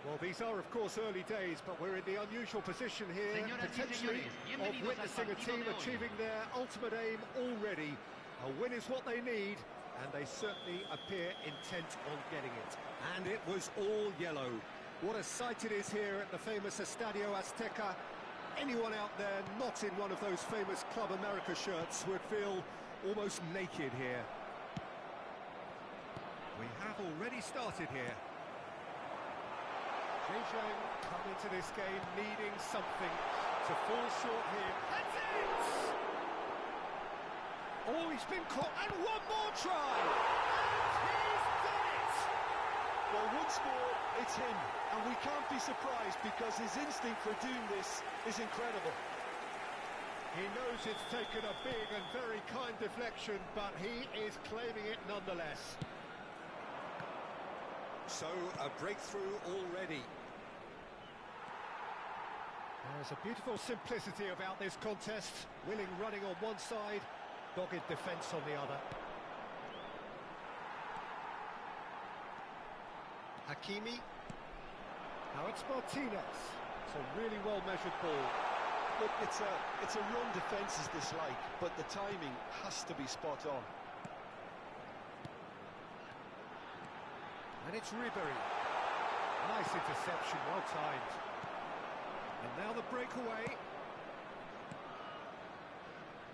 Well, these are, of course, early days, but we're in the unusual position here, potentially, of witnessing a team achieving their ultimate aim already. A win is what they need, and they certainly appear intent on getting it. And it was all yellow. What a sight it is here at the famous Estadio Azteca. Anyone out there not in one of those famous Club America shirts would feel almost naked here. We have already started here. Zhang come into this game needing something to fall short here. That's it! Oh, he's been caught, and one more try! And he's done it! Well, once more, it's him, and we can't be surprised because his instinct for doing this is incredible. He knows it's taken a big and very kind deflection, but he is claiming it nonetheless. So, a breakthrough already. There's a beautiful simplicity about this contest. Willing running on one side, dogged defence on the other. Hakimi. Now it's Martinez. It's a really well-measured ball. Look, it's a run defence is dislike, but the timing has to be spot on. And it's Ribery. Nice interception, well timed. And now the breakaway.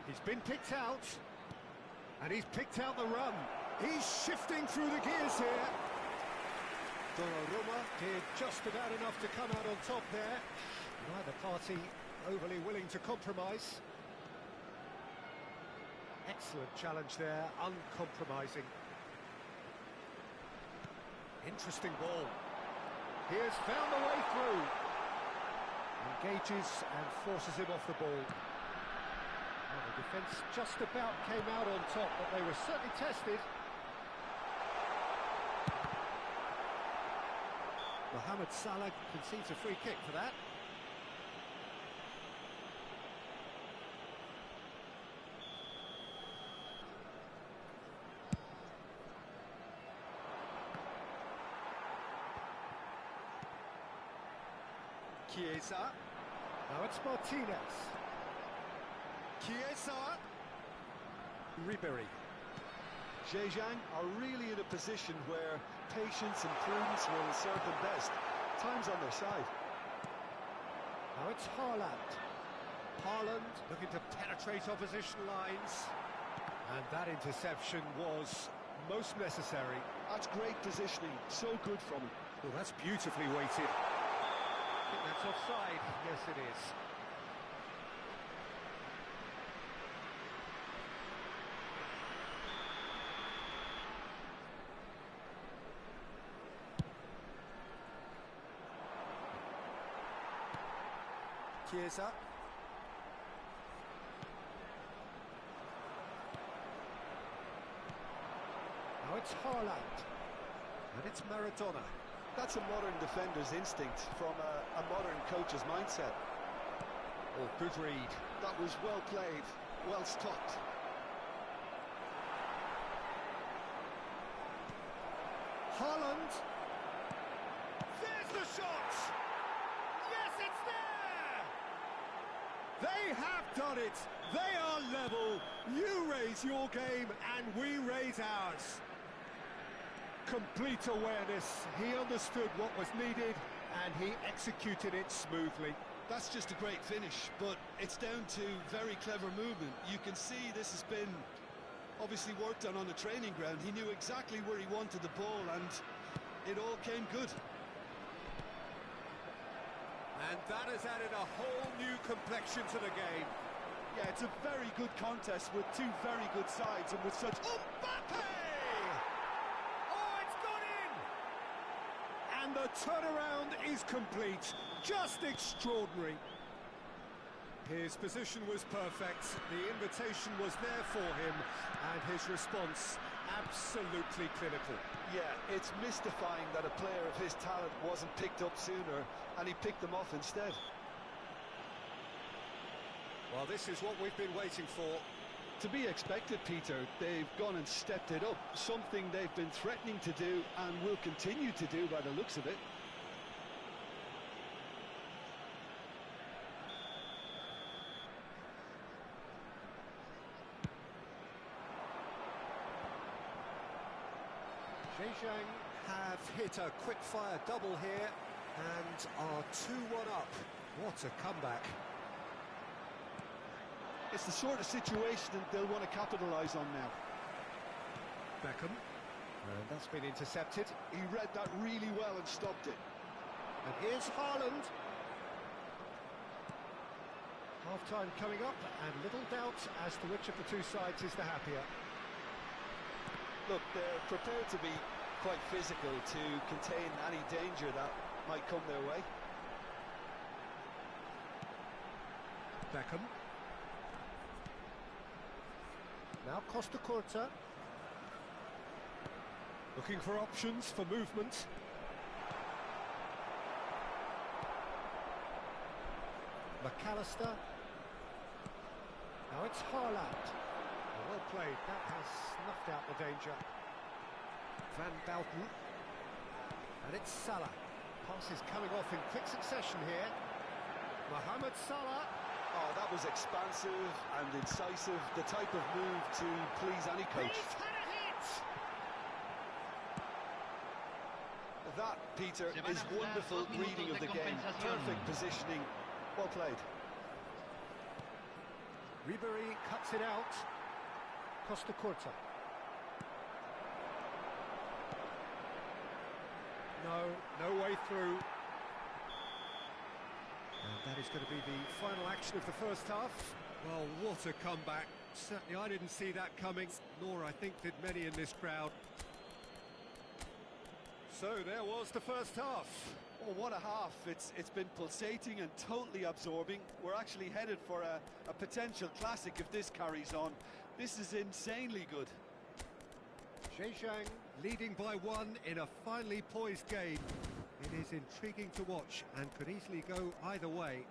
He's been picked out. And he's picked out the run. He's shifting through the gears here. Donnarumma did just about enough to come out on top there. Neither party overly willing to compromise. Excellent challenge there, uncompromising. Interesting ball. He has found a way through. Engages and forces him off the ball. Well, the defence just about came out on top, but they were certainly tested. Mohamed Salah concedes a free kick for that. Chiesa. Now it's Martinez. Chiesa. Ribery. Zhang are really in a position where patience and prudence will serve them best. Time's on their side. Now it's Haaland. Haaland looking to penetrate opposition lines. And that interception was most necessary. That's great positioning, so good from him. Well, that's beautifully weighted. I think that's offside. Yes, it is. Chiesa. Now it's Haaland. And it's Maradona. That's a modern defender's instinct from a modern coach's mindset. Oh, good read. That was well played, well stopped. Haaland. There's the shot! Yes, it's there! They have done it! They are level! You raise your game and we raise ours. Complete awareness. He understood what was needed and he executed it smoothly. That's just a great finish, but it's down to very clever movement. You can see this has been obviously worked on the training ground. He knew exactly where he wanted the ball and it all came good. And that has added a whole new complexion to the game. Yeah, it's a very good contest with two very good sides and with such... Mbappe! And the turnaround is complete. Just extraordinary. His position was perfect. The invitation was there for him. And his response, absolutely clinical. Yeah, it's mystifying that a player of his talent wasn't picked up sooner, and he picked them off instead. Well, this is what we've been waiting for. To be expected, Peter. They've gone and stepped it up, something they've been threatening to do and will continue to do by the looks of it. Zhejiang have hit a quick-fire double here and are 2-1 up. What a comeback. It's the sort of situation that they'll want to capitalise on now. Beckham. And that's been intercepted. He read that really well and stopped it. And here's Haaland. Half-time coming up, and little doubt as to which of the two sides is the happier. Look, they're prepared to be quite physical to contain any danger that might come their way. Beckham. Now Costa Curta. Looking for options for movement. McAllister. Now it's Haaland. Well played, that has snuffed out the danger. Van Belten. And it's Salah. Passes coming off in quick succession here. Mohamed Salah. Oh, that was expansive and incisive, the type of move to please any coach. He's had a hit! That, Peter, is wonderful reading of the game. Perfect positioning. Well played. Ribery cuts it out. Costa Curta. No way through. And that is going to be the final action of the first half. Well, what a comeback. Certainly I didn't see that coming, nor I think did many in this crowd. So there was the first half. Oh, what a half. It's been pulsating and totally absorbing. We're actually headed for a potential classic if this carries on. This is insanely good. Zhejiang leading by 1 in a finely poised game. It is intriguing to watch and could easily go either way.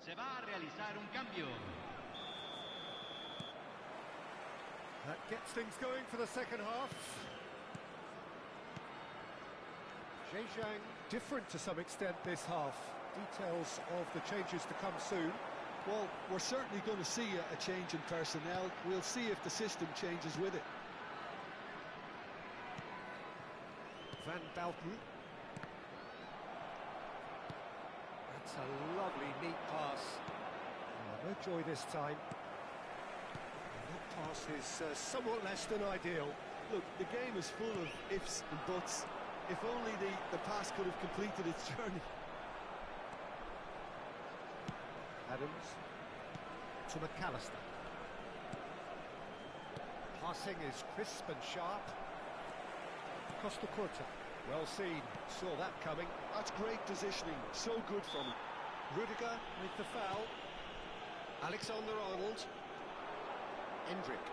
Se va a realizar un cambio. That gets things going for the second half. Zhejiang different to some extent this half. Details of the changes to come soon. Well, we're certainly going to see a change in personnel. We'll see if the system changes with it. Van Belten. That's a lovely, neat pass. Oh, no joy this time. And that pass is somewhat less than ideal. Look, the game is full of ifs and buts. If only the pass could have completed its journey. Adams to McAllister. Passing is crisp and sharp. Costa Curta. Well seen. Saw that coming. That's great positioning. So good from him. Rudiger with the foul. Alexander-Arnold. Endrick.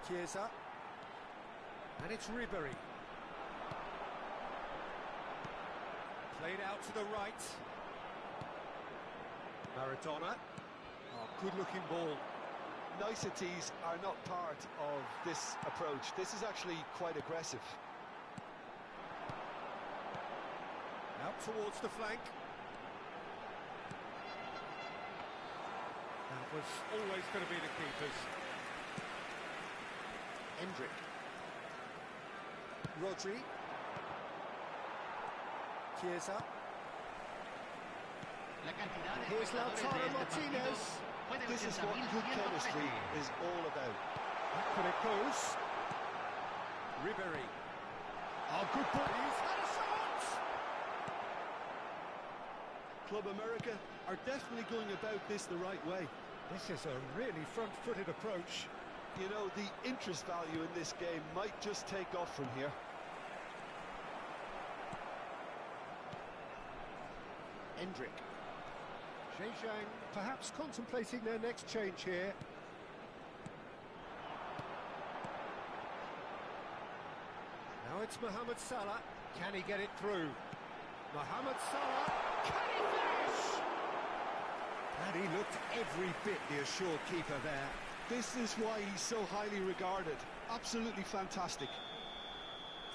Chiesa. And it's Ribery. Played out to the right. Maradona. Oh, good-looking ball. Niceties are not part of this approach. This is actually quite aggressive. Out towards the flank. That was always going to be the keepers. Endrick. Rodri. Chiesa. Here's Lautaro Martinez. This is what good chemistry is all about. Back when it goes. Ribery. Oh, good ball. He's had a shot! Club America are definitely going about this the right way. This is a really front-footed approach. You know, the interest value in this game might just take off from here. Endrick. Zhejiang perhaps contemplating their next change here. Now it's Mohamed Salah. Can he get it through? Mohamed Salah. Can he finish? And he looked every bit the assured keeper there. This is why he's so highly regarded. Absolutely fantastic.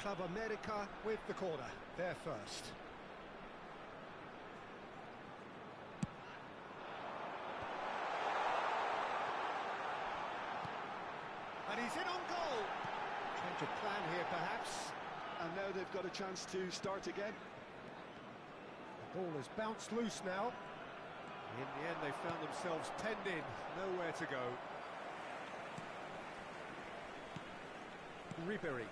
Club America with the corner. They're first. And he's in on goal. Change of plan here, perhaps. And now they've got a chance to start again. The ball has bounced loose now. In the end, they found themselves penned in, nowhere to go. Ribery.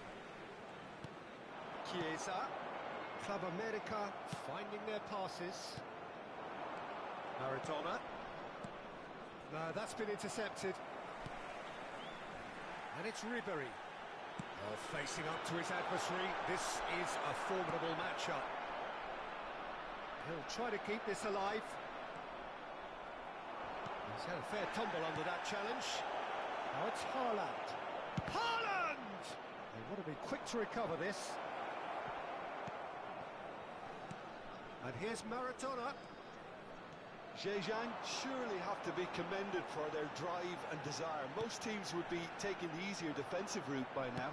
Chiesa. Club America finding their passes. Maradona. No, that's been intercepted. And it's Ribery. Oh, facing up to his adversary. This is a formidable matchup. He'll try to keep this alive. He's had a fair tumble under that challenge. Now it's Haaland. Haaland! They want to be quick to recover this. And here's Maradona. Zhejiang surely have to be commended for their drive and desire. Most teams would be taking the easier defensive route by now.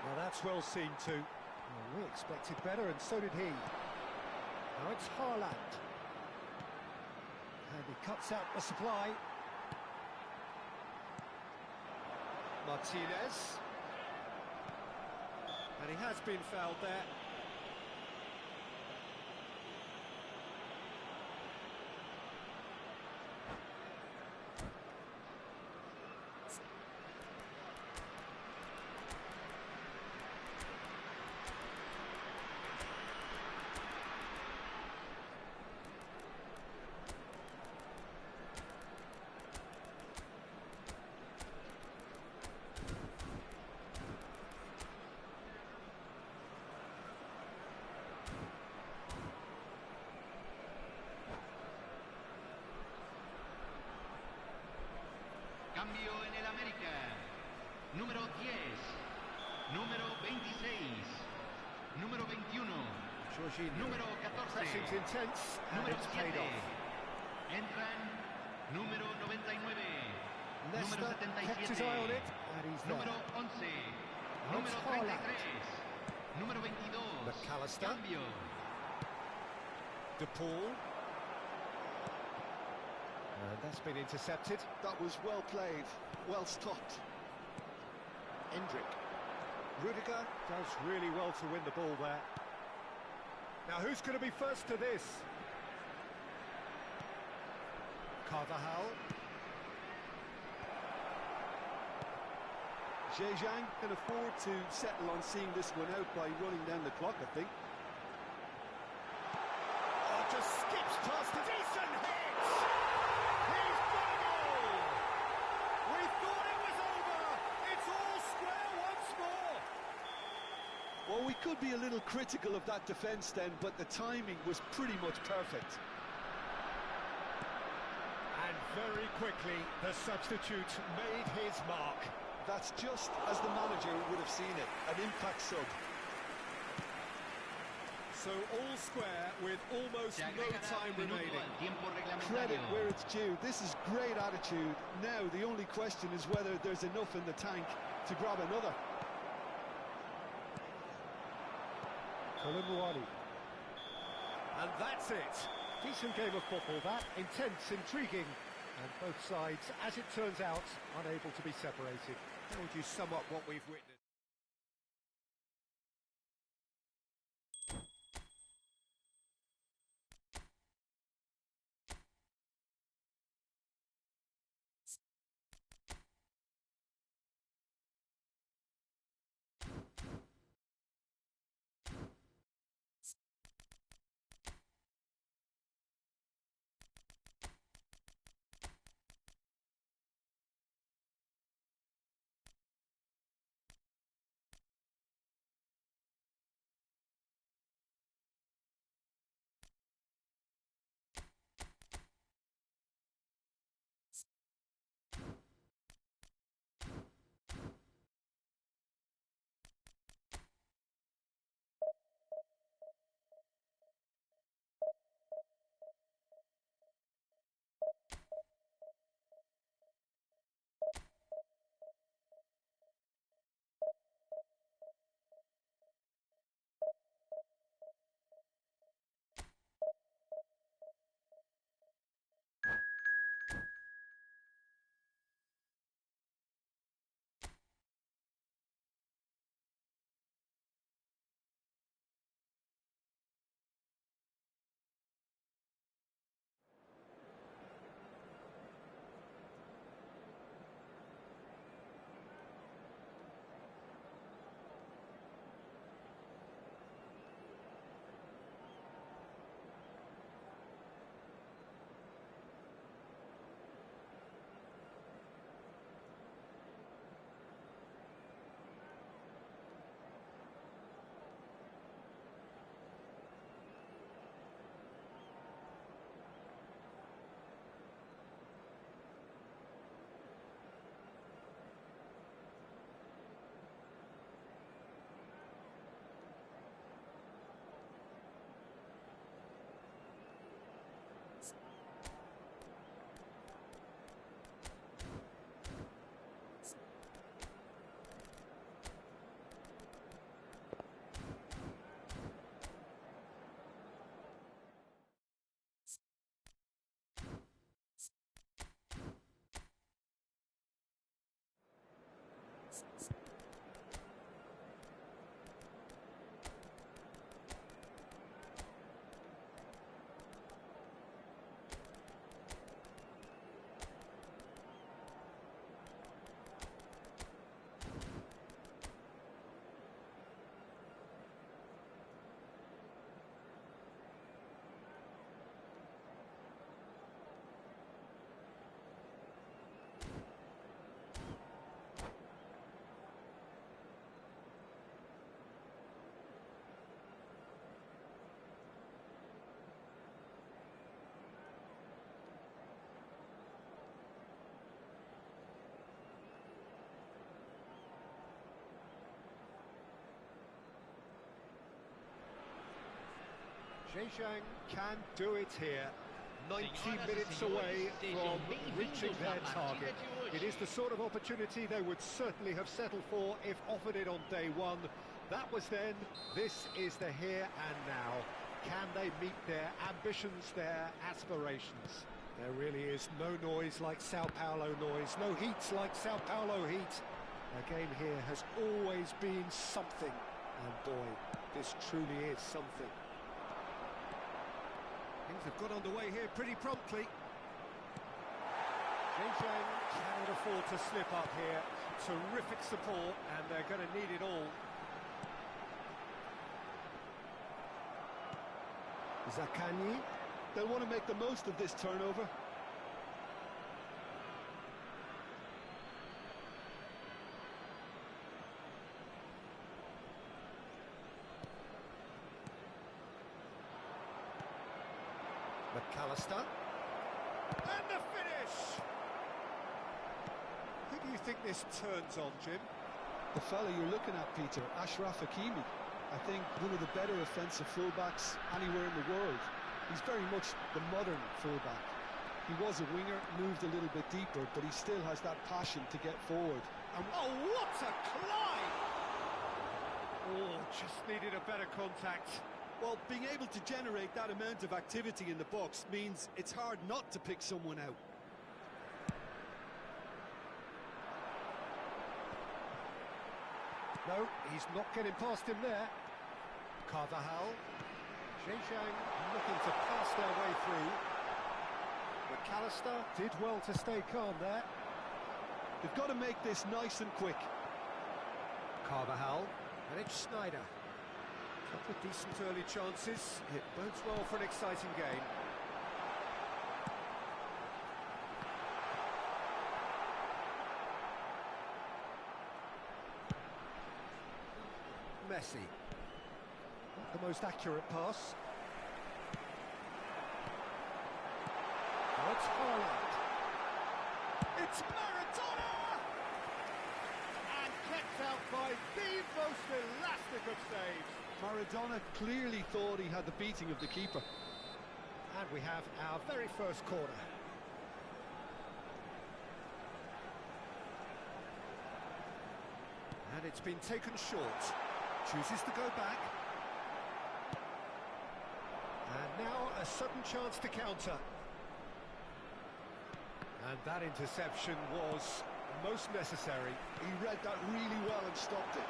Well, that's well seen too. Well, we expected better, and so did he. Now it's Haaland. And he cuts out the supply. Martinez. And he has been fouled there. Cambio en el América. Número 10. Número 26. Número 21. Jorginho. Número 14. Pressing's intense, and Número it's paid 7. off. Entran número 99. Leicester Número kept his 77. eye on it, and he's there. Número 11. Now it's Número Haaland. 33. Número 22. McAllister. Cambio. De Paul. And that's been intercepted. That was well played, well stopped. Endrick. Rudiger does really well to win the ball there. Now who's going to be first to this? Carvajal. Zhejiang can afford to settle on seeing this one out by running down the clock, I think. Oh, just skips past a decent hit! He's got a goal! We thought it was over! It's all square once more! Well, we could be a little critical of that defence then, but the timing was pretty much perfect. And very quickly, the substitute made his mark. That's just as the manager would have seen it, an impact sub. So all square with almost no time remaining. Credit where it's due. This is great attitude. Now the only question is whether there's enough in the tank to grab another. Kolumbuani. And that's it. Decent game of football, that. Intense, intriguing. And both sides, as it turns out, unable to be separated. How would you sum up what we've witnessed? Zhejiang can do it here. 90 minutes away from reaching their target. It is the sort of opportunity they would certainly have settled for if offered it on day one. That was then, this is the here and now. Can they meet their ambitions, their aspirations? There really is no noise like Sao Paulo noise, no heat like Sao Paulo heat. A game here has always been something, and boy, this truly is something. Things have got underway here pretty promptly. Zhejiang cannot afford to slip up here. Terrific support, and they're going to need it all. Zakani. They'll want to make the most of this turnover. McAllister. And the finish! Who do you think this turns on, Jim? The fella you're looking at, Peter, Ashraf Hakimi. I think one of the better offensive fullbacks anywhere in the world. He's very much the modern fullback. He was a winger, moved a little bit deeper, but he still has that passion to get forward. And oh, what a climb! Oh, just needed a better contact. Well, being able to generate that amount of activity in the box means it's hard not to pick someone out. No, he's not getting past him there. Carvajal. Zhejiang looking to pass their way through. McAllister did well to stay calm there. They've got to make this nice and quick. Carvajal. And it's Schneider. Couple of decent early chances. It bodes well for an exciting game. Messi. Not the most accurate pass. Oh, it's Haaland. It's Maradona! And kept out by the most elastic of saves. Maradona clearly thought he had the beating of the keeper. And we have our very first corner. And it's been taken short. Chooses to go back. And now a sudden chance to counter. And that interception was most necessary. He read that really well and stopped it.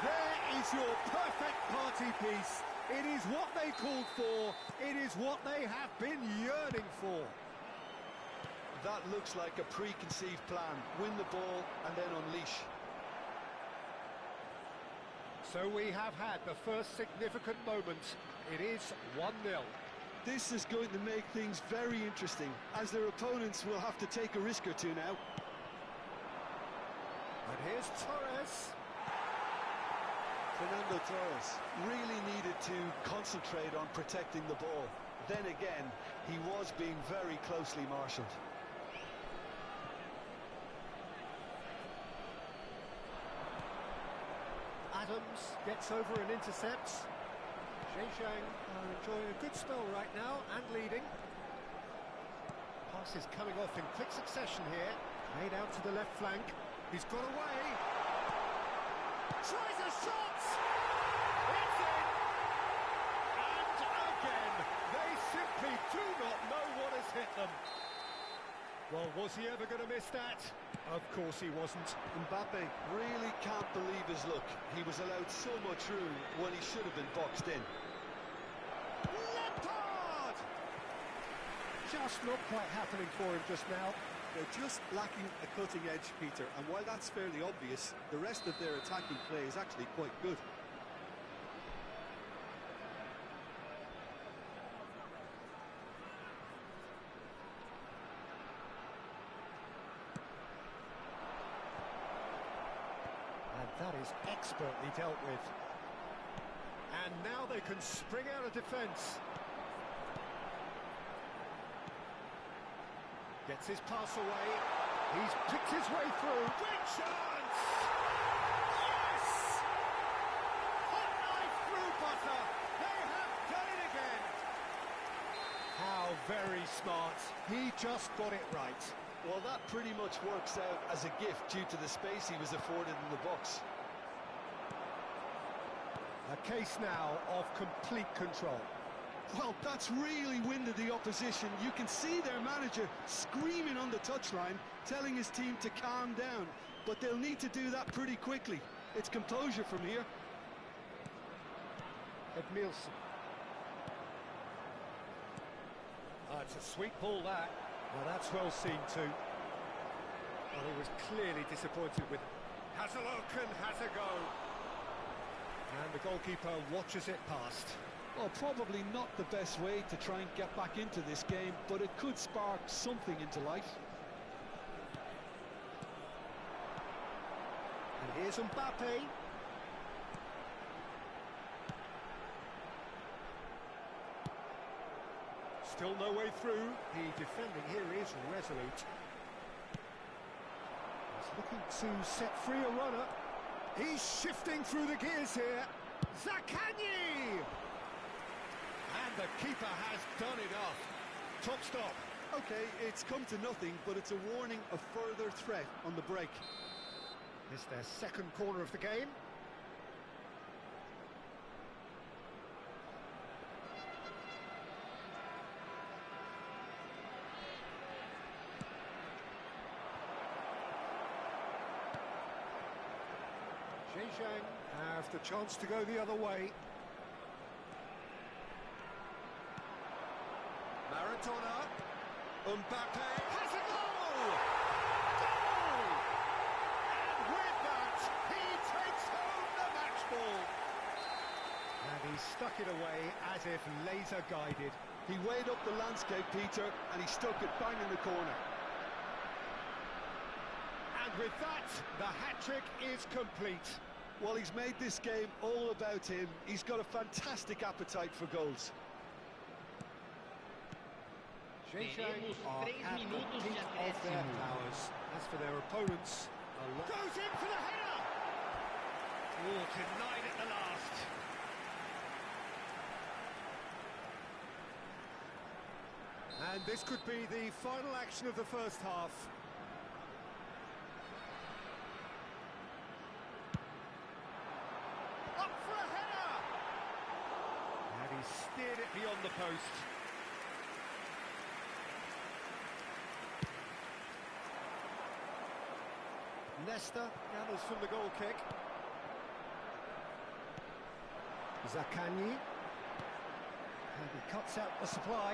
There is your perfect party piece. It is what they called for. It is what they have been yearning for. That looks like a preconceived plan. Win the ball and then unleash. So we have had the first significant moment. It is 1-0. This is going to make things very interesting, as their opponents will have to take a risk or two now. And here's Torres. Fernando Torres really needed to concentrate on protecting the ball. Then again, he was being very closely marshalled. Adams gets over and intercepts. Zhejiang are enjoying a good spell right now and leading. Pass is coming off in quick succession here. Made out to the left flank. He's got away. Tries a shot! It's in! And again, they simply do not know what has hit them. Well, was he ever going to miss that? Of course he wasn't. Mbappe really can't believe his luck. He was allowed so much room when he should have been boxed in. Lampard! Just not quite happening for him just now. They're just lacking a cutting edge, Peter, and while that's fairly obvious, the rest of their attacking play is actually quite good. And that is expertly dealt with. And now they can spring out of defence. Gets his pass away. He's picked his way through. Big chance! Yes! Hot knife through butter. They have done it again. How very smart. He just got it right. Well, that pretty much works out as a gift due to the space he was afforded in the box. A case now of complete control. Well, that's really winded the opposition. You can see their manager screaming on the touchline, telling his team to calm down. But they'll need to do that pretty quickly. It's composure from here. Edmilson. It's a sweet ball, that. Well, that's well seen too. Well, he was clearly disappointed with it. Has a look and has a go. And the goalkeeper watches it past. Well, probably not the best way to try and get back into this game, but it could spark something into life. And here's Mbappe. Still no way through. The defending here is resolute. He's looking to set free a runner. He's shifting through the gears here. Zaccagni! And the keeper has done enough. Top stop. Okay, it's come to nothing, but it's a warning of further threat on the break. It's their second corner of the game. Zhejiang have the chance to go the other way. Maradona, Mbappe has a goal! Goal! And with that, he takes home the match ball. And he stuck it away as if laser guided. He weighed up the landscape, Peter, and he stuck it bang in the corner. And with that, the hat-trick is complete. Well, he's made this game all about him. He's got a fantastic appetite for goals. Zhejiang are at the peak of their powers. As for their opponents, goes in for the header! Oh, denied at the last. And this could be the final action of the first half. Up for a header! And he steered it beyond the post. Nesta gathers from the goal kick. Zaccagni. And he cuts out the supply.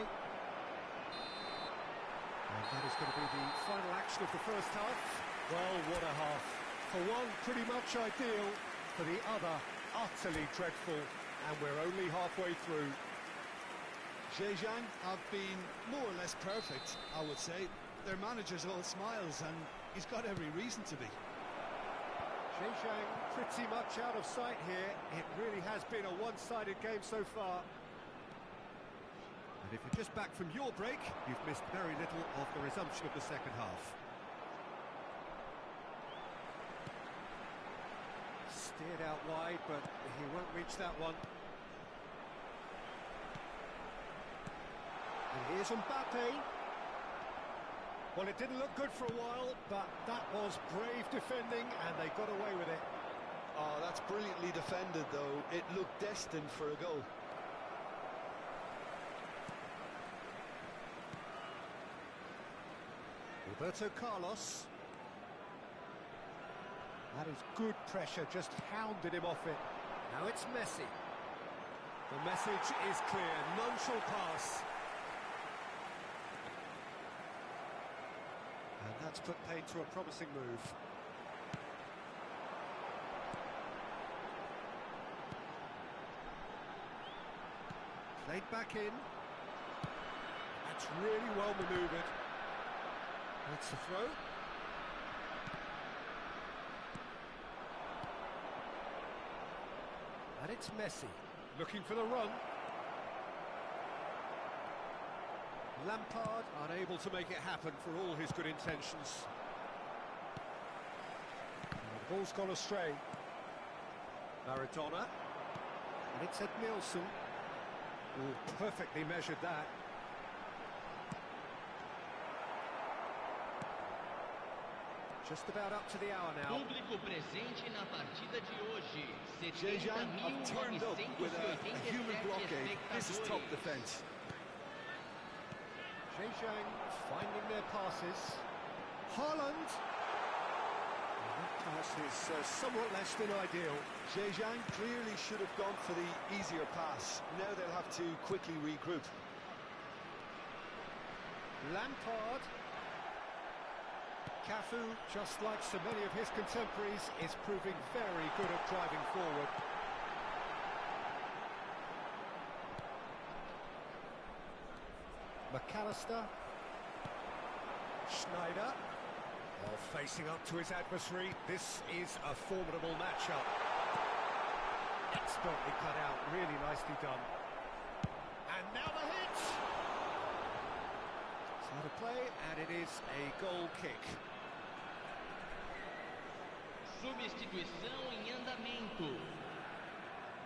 And that is going to be the final action of the first half. Well, what a half. For one, pretty much ideal. For the other, utterly dreadful. And we're only halfway through. Zhejiang have been more or less perfect, I would say. Their manager's all smiles, and he's got every reason to be. Zhejiang pretty much out of sight here. It really has been a one-sided game so far. And if you're just back from your break, you've missed very little of the resumption of the second half. Steered out wide, but he won't reach that one. And here's Mbappe. Well, it didn't look good for a while, but that was brave defending, and they got away with it. Oh, that's brilliantly defended, though. It looked destined for a goal. Roberto Carlos. That is good pressure, just hounded him off it. Now it's Messi. The message is clear, none shall pass. And that's put paid to a promising move. Played back in. That's really well manoeuvred. That's the throw. And it's Messi, looking for the run. Lampard unable to make it happen for all his good intentions. And the ball's gone astray. Maradona. And it's Ed Nielsen. Oh, perfectly measured that. Just about up to the hour now. Público presente na partida de hoje. Zhejiang have turned up with a human blockade. This is top defence. Zhejiang finding their passes. Haaland. That pass is somewhat less than ideal. Zhejiang clearly should have gone for the easier pass. Now they'll have to quickly regroup. Lampard. Cafu, just like so many of his contemporaries, is proving very good at driving forward. McAllister. Schneider. While facing up to his adversary, this is a formidable matchup. Expertly cut out, really nicely done. And now the hit! Side of play, and it is a goal kick. Substituição em andamento.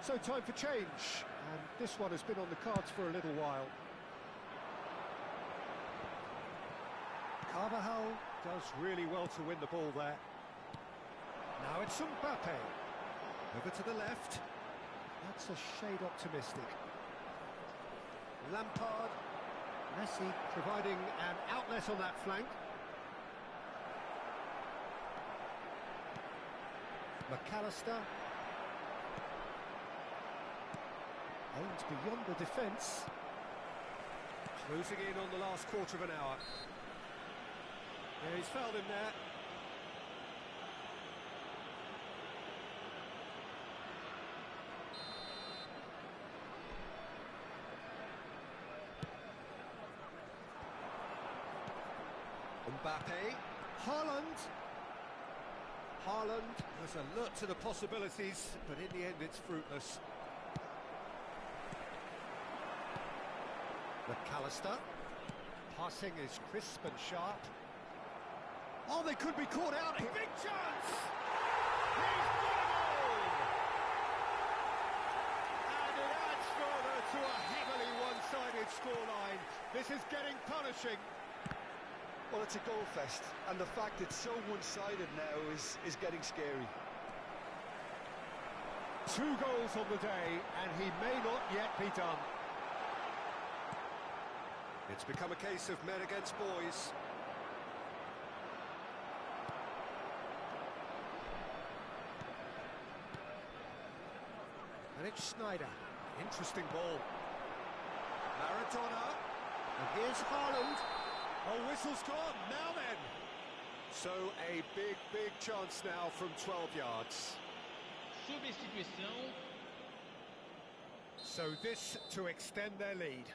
So time for change, and this one has been on the cards for a little while. Carvajal does really well to win the ball there. Now it's Mbappe. Over to the left. That's a shade optimistic. Lampard. Messi providing an outlet on that flank. McAllister. Aimed beyond the defence. Closing in on the last quarter of an hour. Yeah, he's fouled him there. Mbappe. Haaland. Haaland was alert to the possibilities, but in the end it's fruitless. McAllister. Passing is crisp and sharp. Oh, they could be caught out. A big chance! He's got a goal! And it adds further to a heavily one-sided scoreline. This is getting punishing. Well, it's a goal fest, and the fact it's so one-sided now is getting scary. 2 goals on the day, and he may not yet be done. It's become a case of men against boys. And it's Schneider. Interesting ball. Maradona. And here's Haaland. Oh, whistle's gone. Now then. So a big chance now from 12 yards. Substituição. So this to extend their lead.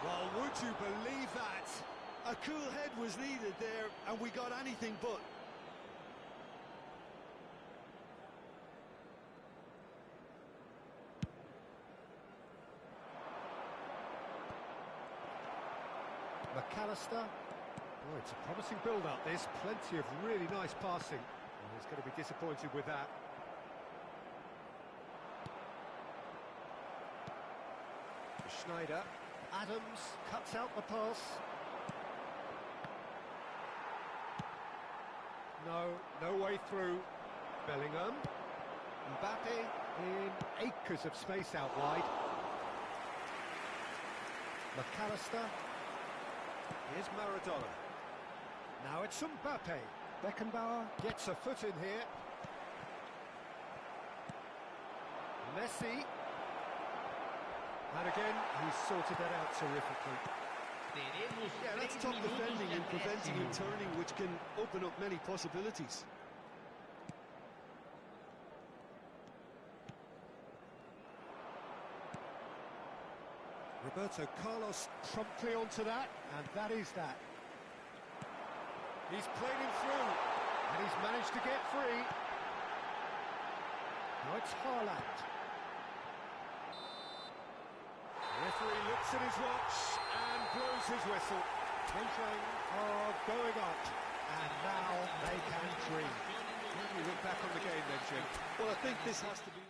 Well, would you believe that? A cool head was needed there, and we got anything but. McAllister. Oh, it's a promising build-up, this. Plenty of really nice passing. And he's going to be disappointed with that. Schneider. Adams cuts out the pass. No way through. Bellingham. Mbappe in acres of space out wide. McAllister. Here's Maradona. Now it's Mbappe. Beckenbauer gets a foot in here. Messi. And again, he's sorted that out terrifically. Yeah, that's top defending and preventing him turning, which can open up many possibilities. Roberto Carlos promptly onto that, and that is that. He's played him through, and he's managed to get free. Now it's Haaland. The referee looks at his watch and blows his whistle. Tension are going up, and now they can dream. When we look back on the game then, Jim? Well, I think this has to be...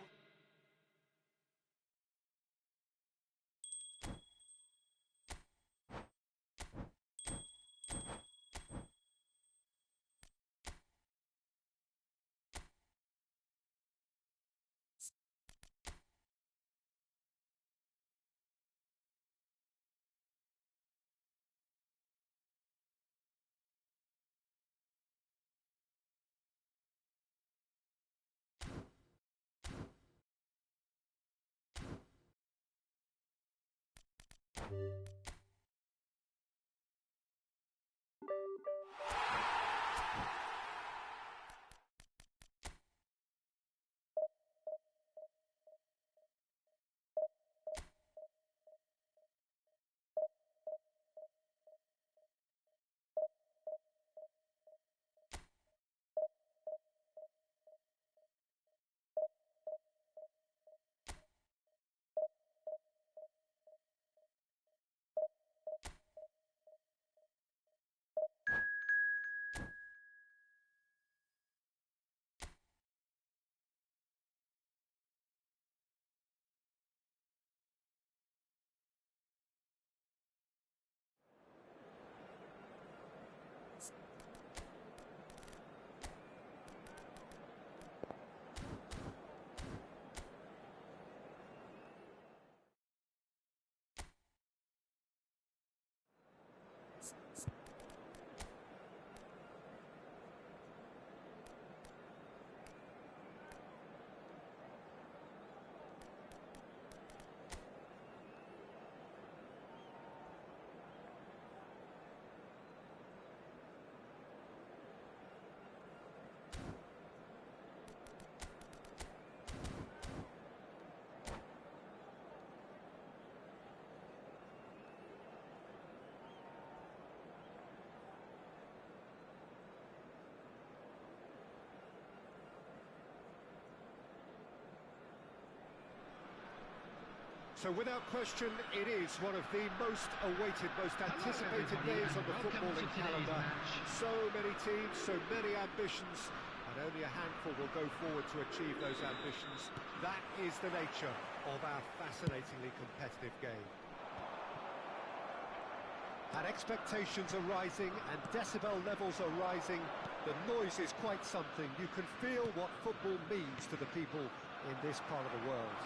So without question, it is one of the most awaited, most anticipated days on the footballing calendar. So many teams, so many ambitions, and only a handful will go forward to achieve those ambitions. That is the nature of our fascinatingly competitive game. And expectations are rising, and decibel levels are rising. The noise is quite something. You can feel what football means to the people in this part of the world.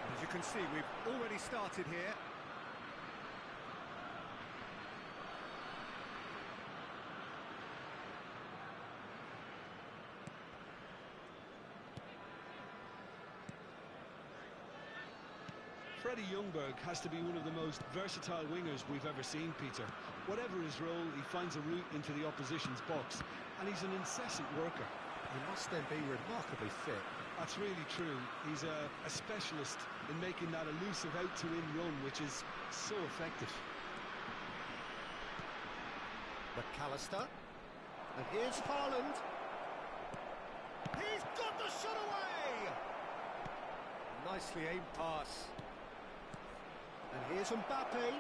As you can see, we've already started here. Freddie Ljungberg has to be one of the most versatile wingers we've ever seen, Peter. Whatever his role, he finds a route into the opposition's box, and he's an incessant worker. He must then be remarkably fit. That's really true. He's a specialist in making that elusive out-to-in run, which is so effective. McAllister. And here's Haaland. He's got the shot away! Nicely aimed pass. And here's Mbappe.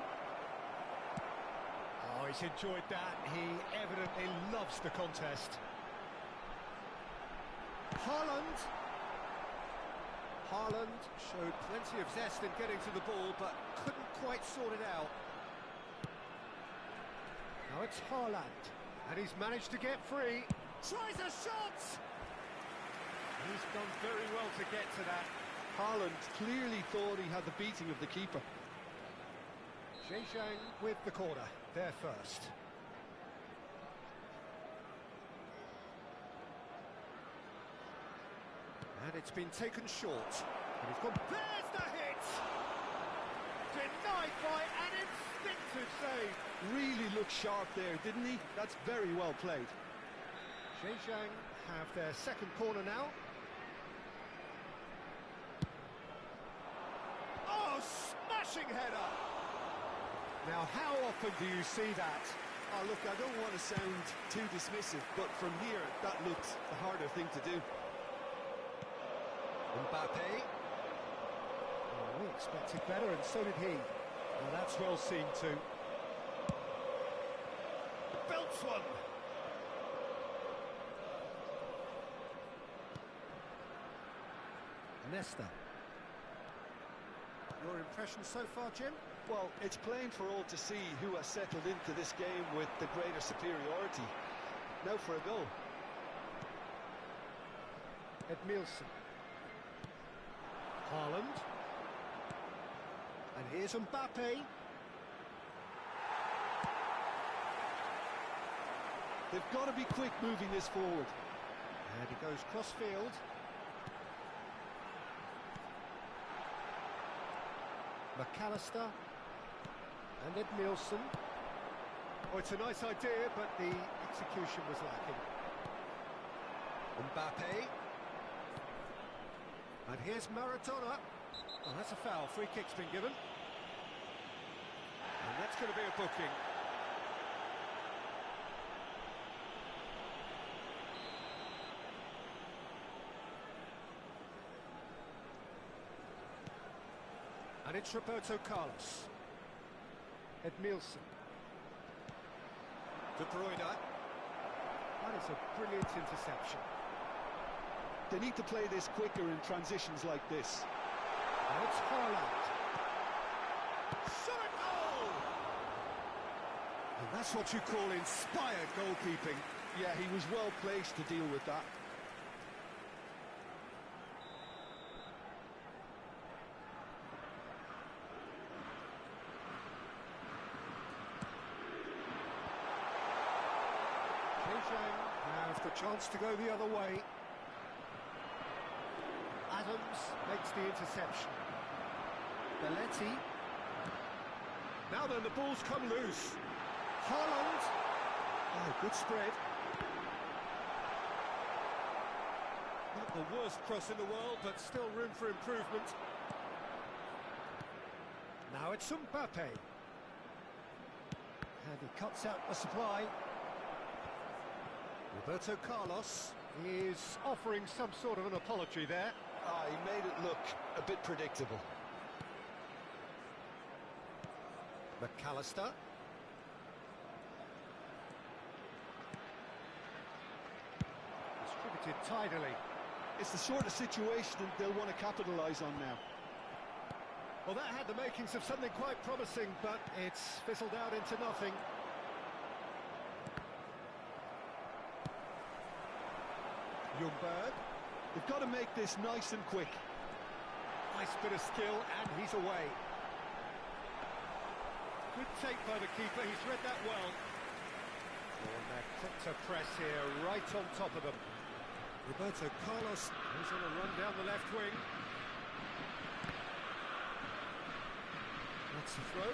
Oh, he's enjoyed that. He evidently loves the contest. Haaland showed plenty of zest in getting to the ball, but couldn't quite sort it out. Now it's Haaland. And he's managed to get free. Tries a shot! He's done very well to get to that. Haaland clearly thought he had the beating of the keeper. Zhejiang with the corner, there first. And it's been taken short. And he's gone. There's the hit! Denied by an instinctive save. Really looked sharp there, didn't he? That's very well played. Zhejiang have their second corner now. Oh, smashing header! Now, how often do you see that? Oh, look, I don't want to sound too dismissive, but from here, that looked the harder thing to do. Mbappe. Oh, we expected better, and so did he. Well, that's well seen too. Belts one. Nesta. Your impression so far, Jim? Well, it's plain for all to see who has settled into this game with the greater superiority. Now for a goal. Edmilson. Haaland. And here's Mbappe. They've got to be quick moving this forward. And he goes cross-field. McAllister. And Edmilson. Oh, it's a nice idea, but the execution was lacking. Mbappe. And here's Maradona. Oh, that's a foul. Free kick's been given. And that's going to be a booking. And it's Roberto Carlos. Edmilson. De Bruyne. That is a brilliant interception. They need to play this quicker in transitions like this. And it's Haaland. Shot a goal! And that's what you call inspired goalkeeping. Yeah, he was well placed to deal with that. Have the chance to go the other way. Adams makes the interception. Belletti. Now then, the ball's come loose. Haaland. Oh, good spread. Not the worst cross in the world, but still room for improvement. Now it's Mbappe. And he cuts out the supply. Roberto Carlos is offering some sort of an apology there. He made it look a bit predictable. McAllister. Distributed tidily. It's the sort of situation they'll want to capitalise on now. Well, that had the makings of something quite promising, but it's fizzled out into nothing. Ljungberg. They've got to make this nice and quick. Nice bit of skill, and he's away. Good take by the keeper, he's read that well. Oh, and they're quick to press here, right on top of them. Roberto Carlos goes on a run down the left wing. That's the throw.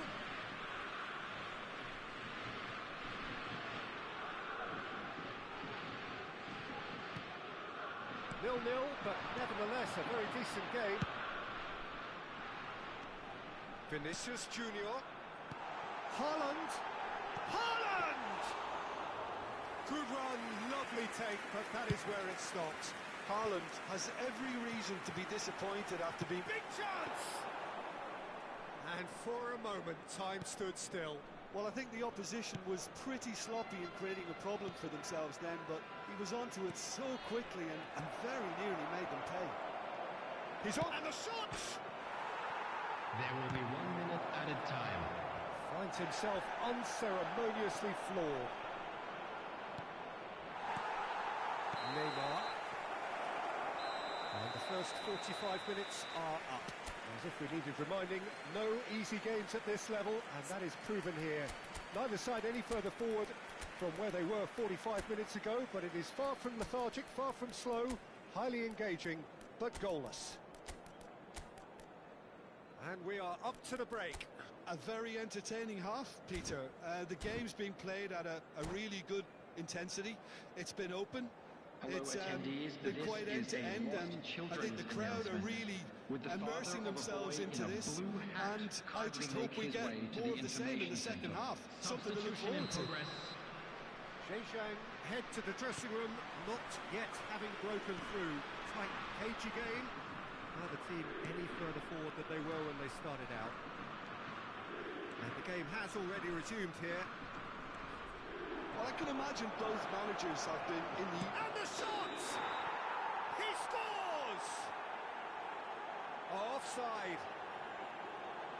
0-0, but nevertheless a very decent game. Vinicius Junior. Haaland. Haaland! Good run, lovely take, but that is where it stopped. Haaland has every reason to be disappointed after being... Big chance! And for a moment, time stood still. Well, I think the opposition was pretty sloppy in creating a problem for themselves then, but he was onto it so quickly and very nearly made them pay. He's on, and the shot! There will be 1 minute added time. Finds himself unceremoniously floored. first 45 minutes are up. As if we needed reminding, no easy games at this level, and that is proven here. Neither side any further forward from where they were 45 minutes ago, but it is far from lethargic, far from slow, highly engaging, but goalless. And we are up to the break. A very entertaining half, Peter. The game's been played at a really good intensity. It's been open. It's been quite end-to-end, and I think the crowd are really immersing themselves into this, and I just hope we get more of the same in the second half. Something to look forward to. Zhejiang head to the dressing room, not yet having broken through. Tight, cagey game. Now the team any further forward than they were when they started out. And the game has already resumed here. Well, I can imagine both managers have been in the... And the shot! He scores! Offside.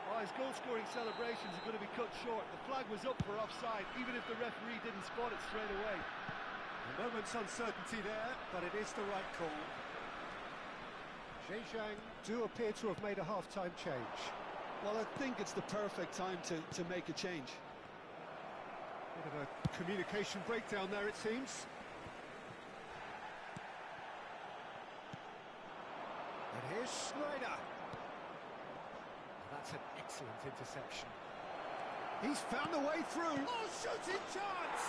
Oh, his goal-scoring celebrations are going to be cut short. The flag was up for offside, even if the referee didn't spot it straight away. A moment's uncertainty there, but it is the right call. Zhejiang do appear to have made a half-time change. Well, I think it's the perfect time to make a change. Bit of a communication breakdown there, it seems. And here's Schneider. That's an excellent interception. He's found a way through. Oh, shooting chance!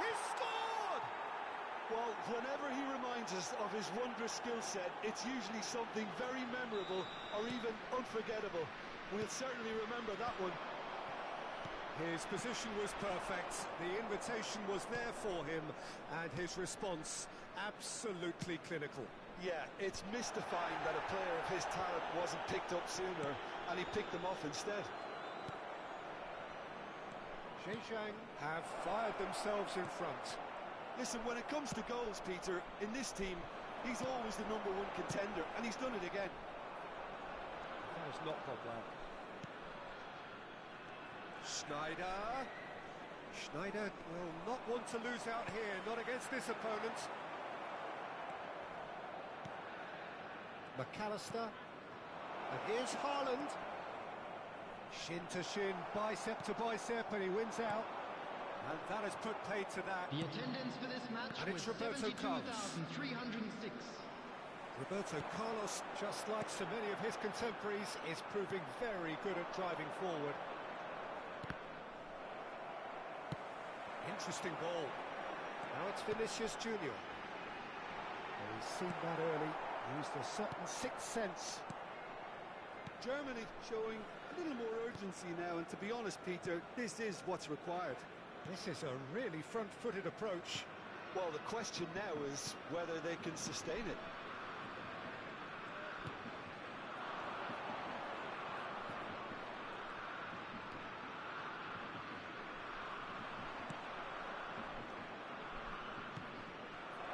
He's scored! Well, whenever he reminds us of his wondrous skill set, it's usually something very memorable or even unforgettable. We'll certainly remember that one. His position was perfect, the invitation was there for him, and his response absolutely clinical. Yeah, it's mystifying that a player of his talent wasn't picked up sooner, and he picked them off instead. Zhejiang have fired themselves in front. Listen, when it comes to goals, Peter, in this team, he's always the #1 contender, and he's done it again. That was not Pogba. Schneider will not want to lose out here, not against this opponent. McAllister, and here's Haaland. Shin to shin, bicep to bicep, and he wins out. And that has put paid to that. The attendance for this match And was it's Roberto Carlos. 72,306. Roberto Carlos, just like so many of his contemporaries, is proving very good at driving forward. Interesting ball. Now it's Vinicius Junior. And he's seen that early, used a certain sixth sense. Germany showing a little more urgency now, and to be honest, Peter, this is what's required. This is a really front-footed approach. Well, the question now is whether they can sustain it.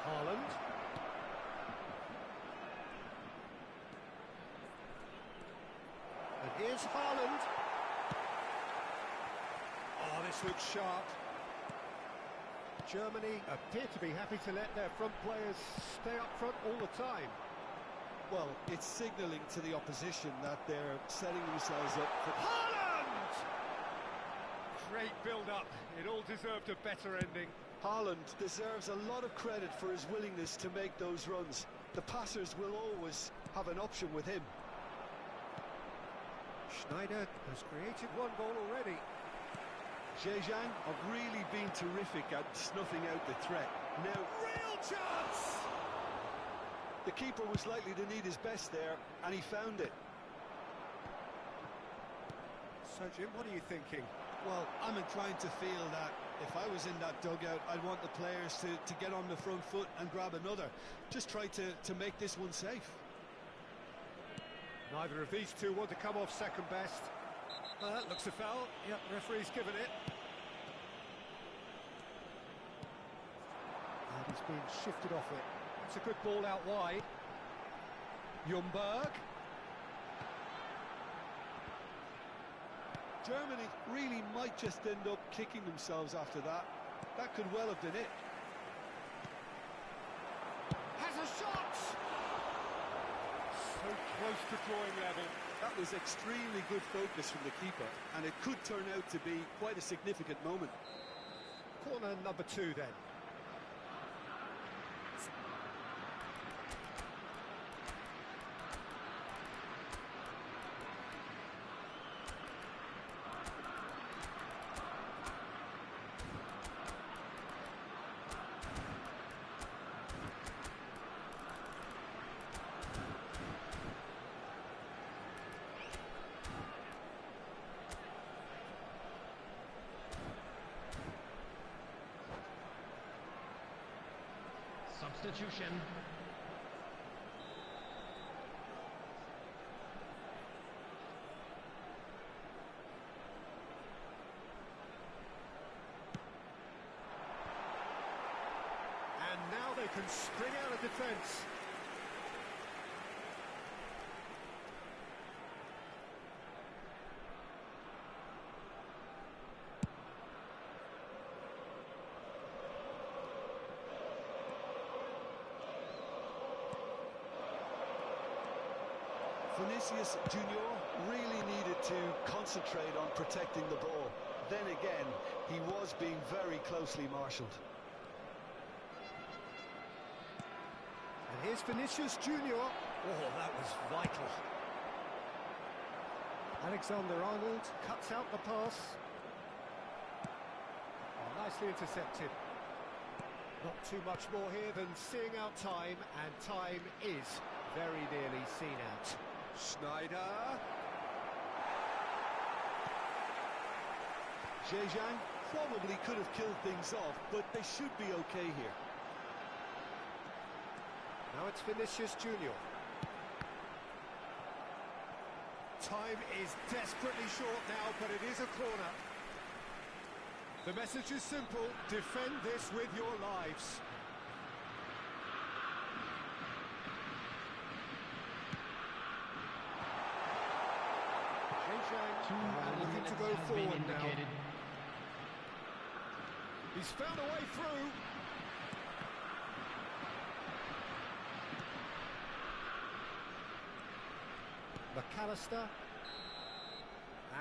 Haaland. And here's Haaland. Oh, this looks sharp. Germany appear to be happy to let their front players stay up front all the time. Well, it's signalling to the opposition that they're setting themselves up for... Haaland! Great build-up. It all deserved a better ending. Haaland deserves a lot of credit for his willingness to make those runs. The passers will always have an option with him. Schneider has created one goal already. Zhejiang have really been terrific at snuffing out the threat. Now, Real chance! the keeper was likely to need his best there, and he found it. So, Jim, what are you thinking? Well, I'm inclined to feel that if I was in that dugout, I'd want the players to get on the front foot and grab another. Just try to make this one safe. Neither of these two want to come off second best. That looks a foul. Yep, referee's given it. And he's been shifted off it. It's a good ball out wide. Ljungberg. Germany really might just end up kicking themselves after that. That could well have been it. Has a shot! close to drawing level. That was extremely good focus from the keeper, and it could turn out to be quite a significant moment. Corner number 2 then. Substitution. And now they can spring out of defence. Vinicius Junior really needed to concentrate on protecting the ball. Then again, he was being very closely marshalled. And here's Vinicius Junior. Oh, that was vital. Alexander-Arnold cuts out the pass. Oh, nicely intercepted. Not too much more here than seeing out time, and time is very nearly seen out. Schneider. Zhejiang probably could have killed things off, but they should be okay here. Now it's Vinicius Junior. Time is desperately short now, but it is a corner. The message is simple: defend this with your lives. Looking to go forward now. He's found a way through. McAllister.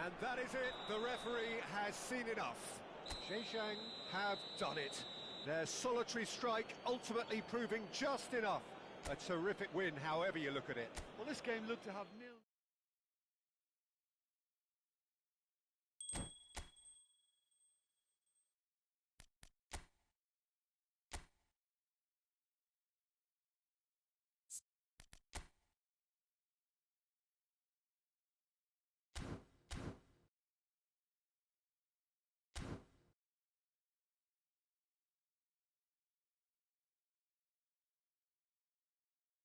And that is it. The referee has seen enough. Zhejiang have done it. Their solitary strike ultimately proving just enough. A terrific win, however you look at it. Well, this game looked to have